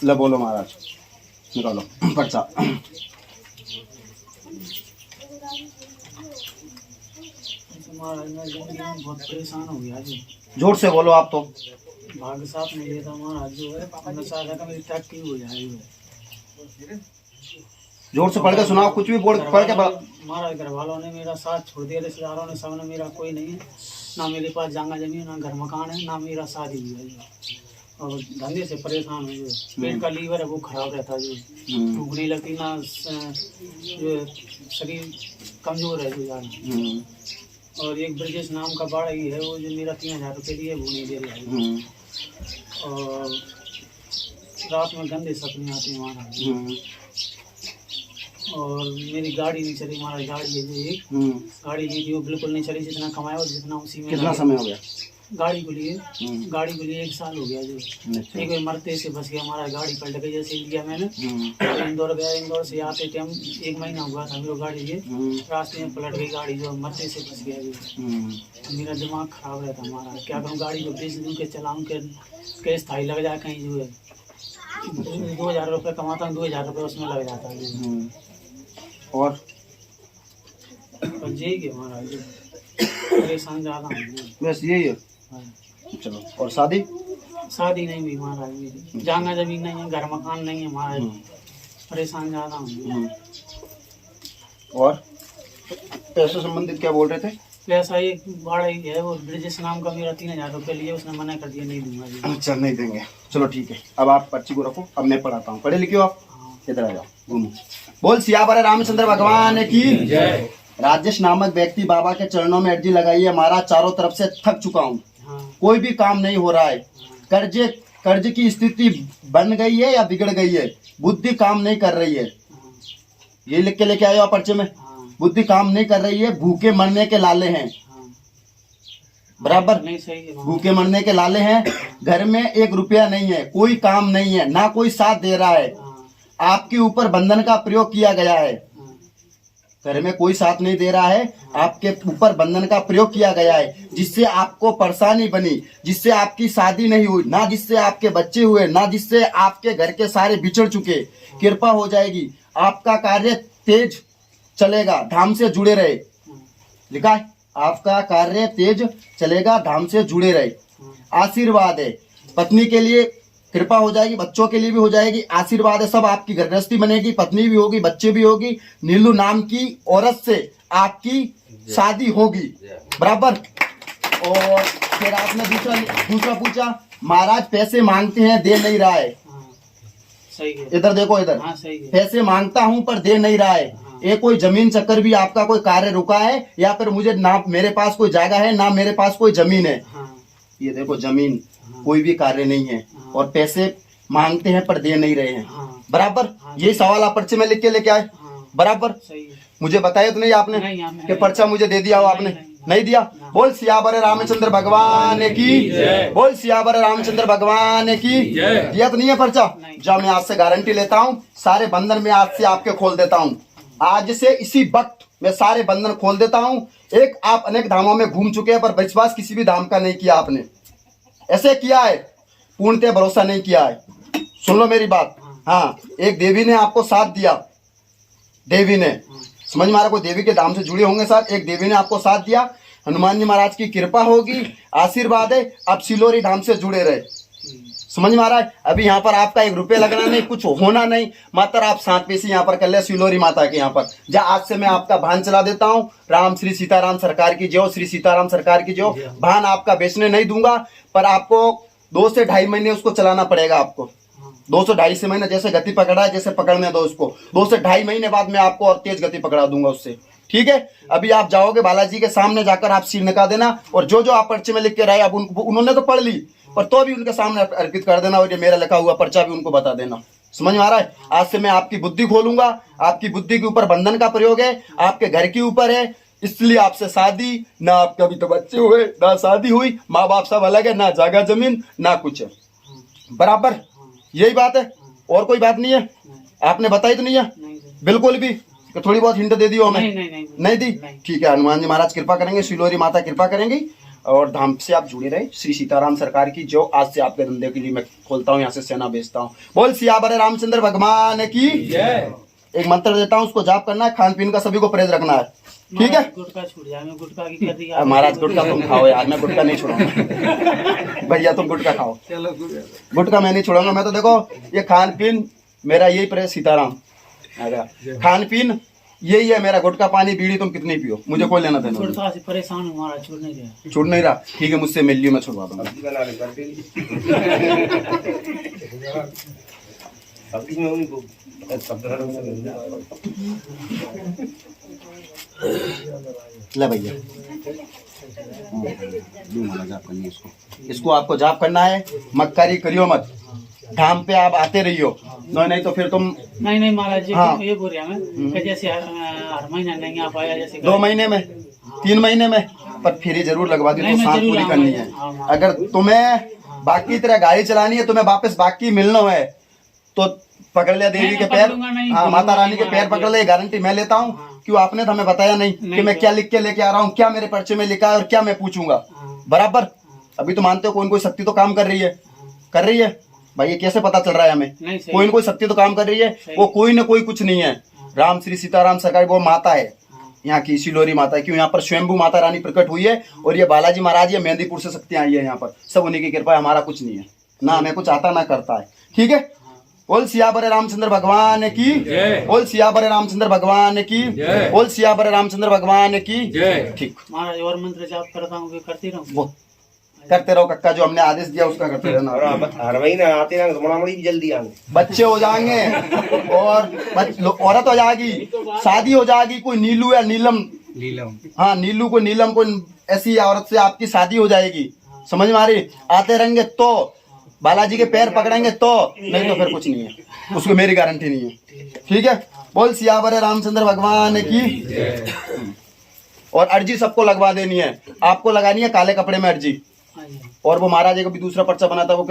ले बोलो महाराज, निकालो पर्चा। महाराज मैं जिंदगी में बहुत परेशान हो गया जी। जोर से बोलो आप तो। भाग्य साथ नहीं देता महाराज, जो है मैं चाहता था मेरी टैक्की हो जाए। जोर से पढ़ के सुनाओ, कुछ भी बोल पढ़ के महाराज घर वालों ने मेरा साथ छोड़ दिया, रिश्तेदारों ने, सबने, मेरा कोई नहीं है, ना मेरे पास जगह जमीन, ना घर मकान है, ना मेरा शादी हुआ है, और धंधे से परेशान हो। जो पेट का लीवर है वो खराब रहता है, जो भूख नहीं लगती, ना जो शरीर कमजोर है जो ज़्यादा। और एक ब्रजेश नाम का बाड़ा ही है, वो जो मेरा 3000 रुपये दिए वो नहीं दे रहा है। और रात में गंदे सपने आते हैं महाराज। और मेरी गाड़ी नहीं चली महाराज, गाड़ी है जो एक गाड़ी ली थी वो बिल्कुल नहीं चली, जितना कमाया और जितना उसी में। कितना समय हो गया गाड़ी को लिए? गाड़ी को लिए 1 साल हो गया। जो एक बार मरते से बस गया हमारा, गाड़ी पलट गई जैसे लिया मैंने। इंदौर गया, इंदौर से आते टाइम 1 महीना हुआ था मेरे गाड़ी लिए, रास्ते में पलट गई गाड़ी, जो मरते से बस गया। जो मेरा दिमाग खराब रहता हमारा, क्या करूँ, गाड़ी को बेच दूँ के चलाऊँ के केस थाई लग जाए कहीं, जो है 2000 रुपये कमाता हूँ, 2000 रुपये उसमें लग जाता है। और यही है महाराज, परेशान ज़्यादा हूँ बस यही है। चलो, और शादी नहीं हुई महाराज मेरी, जगह जमीन नहीं है, घर मकान नहीं है महाराज, परेशान ज़्यादा हूँ। और पैसे संबंधित क्या बोल रहे थे? पैसा एक बाड़ा ही है, वो ब्रिजेश नाम का मेरा 3000 रुपये लिए, उसने मना कर दिया, नहीं दूंगा जी। अच्छा, नहीं देंगे, चलो ठीक है। अब आप पर्ची को रखो, अब मैं पढ़ाता हूँ, पढ़े लिखे हो आप? इधर आ जाओ, घूमो। बोल सियावर रामचंद्र भगवान की जय। राजेश नामक व्यक्ति बाबा के चरणों में अर्जी लगाई है, महाराज चारों तरफ से थक चुका हूँ, कोई भी काम नहीं हो रहा है, कर्ज की स्थिति बन गई है या बिगड़ गई है, बुद्धि काम नहीं कर रही है। ये लिख के लेके आए हो पर्चे में, बुद्धि काम नहीं कर रही है, भूखे मरने के लाले हैं, बराबर नहीं, सही है, भूखे मरने के लाले हैं, घर में 1 रुपया नहीं है, कोई काम नहीं है, ना कोई साथ दे रहा है, आपके ऊपर बंधन का प्रयोग किया गया है, घर में कोई साथ नहीं दे रहा है, आपके ऊपर बंधन का प्रयोग किया गया है, जिससे आपको परेशानी बनी, जिससे आपकी शादी नहीं हुई, ना जिससे आपके बच्चे हुए, ना जिससे आपके घर के सारे बिछड़ चुके। कृपा हो जाएगी, आपका कार्य तेज चलेगा, धाम से जुड़े रहे। लिखा है, आपका कार्य तेज चलेगा, धाम से जुड़े रहे। आशीर्वाद है, पत्नी के लिए कृपा हो जाएगी, बच्चों के लिए भी हो जाएगी, आशीर्वाद है, सब आपकी घर गृहस्थी बनेगी, पत्नी भी होगी, बच्चे भी होगी, नीलू नाम की औरत से आपकी शादी होगी, बराबर। और फिर आपने दूसरा पूछा, महाराज पैसे मांगते हैं, दे नहीं रहा है। सही है, इधर देखो, इधर सही है। पैसे मांगता हूं पर दे नहीं रहा है। ये कोई जमीन चक्कर भी आपका कोई कार्य रुका है, या फिर मुझे ना मेरे पास कोई जगह है, ना मेरे पास कोई जमीन है। ये देखो, जमीन कोई भी कार्य नहीं है, और पैसे मांगते हैं पर दे नहीं रहे हैं, बराबर। ये सवाल आप पर्चे में लिख के लेके आए, बराबर। मुझे बताया तो नहीं आपने कि पर्चा मुझे दे दिया हो आपने? नहीं दिया। बोल सियावर रामचंद्र भगवान की, बोल सियावर रामचंद्र भगवान की। दिया तो नहीं है पर्चा? जब मैं आज से गारंटी लेता हूँ, सारे बंधन में आज से आपके खोल देता हूँ, आज से इसी वक्त मैं सारे बंधन खोल देता हूँ। एक आप अनेक धामों में घूम चुके हैं, पर विश्वास किसी भी धाम का नहीं किया आपने, ऐसे किया है, पूर्णतः भरोसा नहीं किया है। सुन लो मेरी बात। हाँ, एक देवी ने आपको साथ दिया, देवी ने, समझ में आ रहा, कोई देवी के धाम से जुड़े होंगे साथ, एक देवी ने आपको साथ दिया, हनुमान जी महाराज की कृपा होगी, आशीर्वाद है, अब सिलोरी धाम से जुड़े रहे, समझ में आ रहा है। अभी यहाँ पर आपका 1 रुपया लगना नहीं, कुछ होना नहीं, मात्र आप 7 पैसे यहाँ पर कर ले सिलोरी माता के यहाँ पर। जा आज से मैं आपका भान चला देता हूँ। राम श्री सीताराम सरकार की जय, श्री सीताराम सरकार की जय। भान आपका बेचने नहीं दूंगा, पर आपको 2 से 2.5 महीने उसको चलाना पड़ेगा आपको। 2 से 2.5 महीने जैसे गति पकड़ा है, जैसे पकड़ने दो उसको, 2 से 2.5 महीने बाद मैं आपको और तेज गति पकड़ा दूंगा उससे, ठीक है। अभी आप जाओगे बालाजी के सामने, जाकर आप सिर नका देना, और जो जो आप पर्चे में लिख के रहे, अब उन्होंने तो पढ़ ली, पर तो भी उनके सामने अर्पित कर देना, और ये मेरा लिखा हुआ पर्चा भी उनको बता देना। समझ में आ रहा है? आज से मैं आपकी बुद्धि खोलूंगा, आपकी बुद्धि के ऊपर बंधन का प्रयोग है, आपके घर के ऊपर है, इसलिए आपसे शादी ना, आपके अभी तो बच्चे हुए, ना शादी हुई, माँ बाप सब अलग है, ना जगह जमीन, ना कुछ है, बराबर। यही बात है, और कोई बात नहीं है। आपने बताई तो नहीं है बिल्कुल भी, कि थोड़ी बहुत हिंट दे दी हो हमें? नहीं दी। ठीक है, हनुमान जी महाराज कृपा करेंगे, सिलोरी माता कृपा करेंगी, और धाम से आप जुड़े रहे। श्री सीताराम सरकार की जो आज से आपके धंधे के लिए मैं खोलता हूँ, यहाँ से सेना भेजता हूँ। बोल सियावर रामचंद्र भगवान की जय। एक मंत्र देता हूँ, उसको जाप करना है, खान पीन का सभी को परहेज रखना है, ठीक है। गुटखा छूट जाए, मैं गुटखा की कर दिया महाराज गुटखा तुम खाओ यार, मैं गुटखा नहीं छोड़ूंगा भैया तुम गुटखा खाओ, गुटखा मैं नहीं छोड़ूंगा। मैं तो देखो ये खान पीन मेरा यही प्रेस सीताराम, खान पीन यही है मेरा, गुटखा पानी बीड़ी तुम कितनी पियो, मुझे कोई लेना देना नहीं। गुटखा से परेशान हूँ, हमारा छूट नहीं गया, छूट नहीं रहा, ठीक है मुझसे मिल लियो, मैं छुड़वा दूंगा। ले भैया जाप करनी है इसको, इसको आपको जाप करना है, मक्कारी करियो मत, धाम पे आप आते रहियो, नहीं तो फिर तुम नहीं महाराज जी, हाँ। ये बोल रहा मैं कि जैसे हर महीना नहीं आ पाया, जैसे 2 महीने में 3 महीने में, पर फिर जरूर लगवा दी, नहीं, तो मैं सांस जरूर पूरी आऊंगा। करनी है। हाँ। अगर तुम्हें बाकी तरह गाड़ी चलानी है, तुम्हें वापस बाकी मिलना है तो पकड़ लिया देवी नहीं, के मैं पैर, पकड़ूंगा नहीं, हाँ माता रानी के पैर महाराज पकड़ ले, गारंटी मैं लेता हूँ। हाँ। क्यों आपने तो हमें बताया नहीं कि नहीं मैं तो- क्या लिख के लेके आ रहा हूँ, क्या मेरे पर्चे में लिखा है और क्या मैं पूछूंगा, हाँ। बराबर। अभी तो मानते हो कोई न कोई शक्ति तो काम कर रही है, कर रही है भाई, ये कैसे पता चल रहा है हमें, नहीं, सही। कोई न कोई शक्ति तो काम कर रही है, सही। वो कोई न कोई कुछ नहीं है। राम श्री सीताराम सरकार वो माता है, हाँ। यहाँ की सिलोरी माता है, क्यों यहाँ पर स्वयंभू माता रानी प्रकट हुई है, और ये बालाजी महाराज, ये मेहंदीपुर से शक्तियां आई है यहाँ पर, सब उन्हीं की कृपा है, हमारा कुछ नहीं है, ना हमें कुछ आता ना करता है, ठीक है। बोल सियावर रामचंद्र भगवान की जय, बोल सियावर रामचंद्र भगवान की जय, बोल सियावर रामचंद्र भगवान की जय। ठीक महाराज और मंत्र जाप करता हूँ, करती रहूँ, वो करते रहो कक्का, जो हमने आदेश दिया उसका करते रहना। हर महीने आते रहेंगे तो बड़ी भी जल्दी आएंगे, बच्चे हो जाएंगे और औरत हो जाएगी, शादी हो जाएगी, कोई नीलू या नीलम, हाँ नीलू को नीलम को ऐसी औरत से आपकी शादी हो जाएगी, समझ में आ रही। आते रहेंगे तो बालाजी के पैर पकड़ेंगे तो, नहीं तो फिर कुछ नहीं है, उसको मेरी गारंटी नहीं है, ठीक है। बोल सियावर रामचंद्र भगवान की। और अर्जी सबको लगवा देनी है, आपको लगानी है काले कपड़े में अर्जी, हाँ जी। और वो महाराज का भी दूसरा पर्चा बना था वो